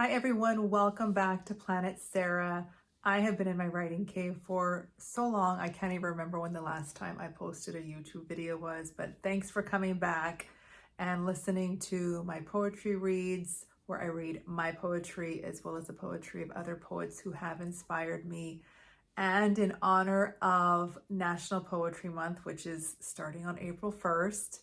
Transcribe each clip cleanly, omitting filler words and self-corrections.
Hi everyone, welcome back to Planet Sarah. I have been in my writing cave for so long, I can't even remember when the last time I posted a YouTube video was, but thanks for coming back and listening to my poetry reads, where I read my poetry as well as the poetry of other poets who have inspired me. And in honor of National Poetry Month, which is starting on April 1st,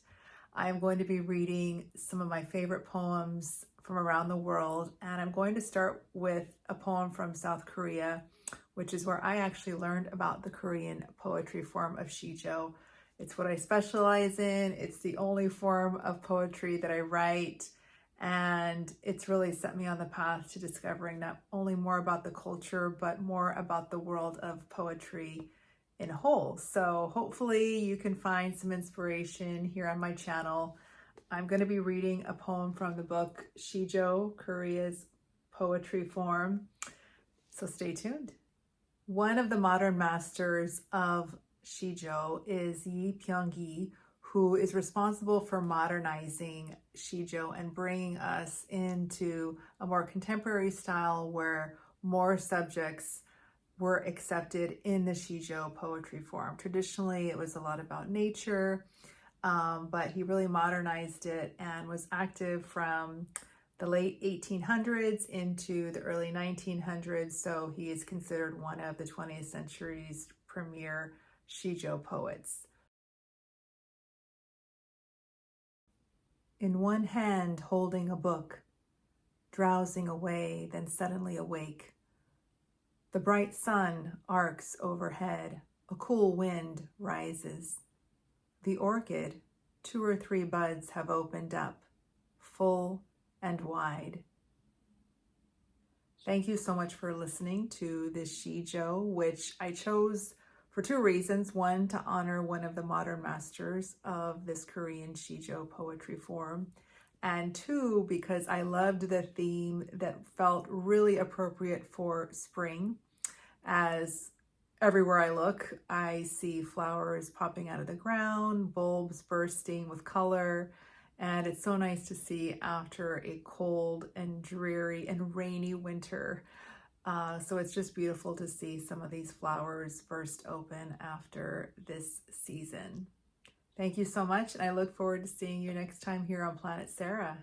I'm going to be reading some of my favorite poems from around the world. And I'm going to start with a poem from South Korea, which is where I actually learned about the Korean poetry form of sijo. It's what I specialize in. It's the only form of poetry that I write. And it's really set me on the path to discovering not only more about the culture, but more about the world of poetry in whole. So hopefully you can find some inspiration here on my channel. I'm going to be reading a poem from the book Sijo, Korea's poetry form. So stay tuned. One of the modern masters of sijo is Yi Pyong-gi, who is responsible for modernizing sijo and bringing us into a more contemporary style where more subjects were accepted in the sijo poetry form. Traditionally, it was a lot about nature, but he really modernized it and was active from the late 1800s into the early 1900s. So he is considered one of the 20th century's premier sijo poets. In one hand holding a book, drowsing away, then suddenly awake. The bright sun arcs overhead, a cool wind rises. The orchid, 2 or 3 buds have opened up, full and wide. Thank you so much for listening to this sijo, which I chose for 2 reasons. One, to honor one of the modern masters of this Korean sijo poetry form. And 2, because I loved the theme that felt really appropriate for spring. As everywhere I look, I see flowers popping out of the ground, bulbs bursting with color, and it's so nice to see after a cold and dreary and rainy winter. So it's just beautiful to see some of these flowers burst open after this season. Thank you so much, and I look forward to seeing you next time here on Planet Sarah.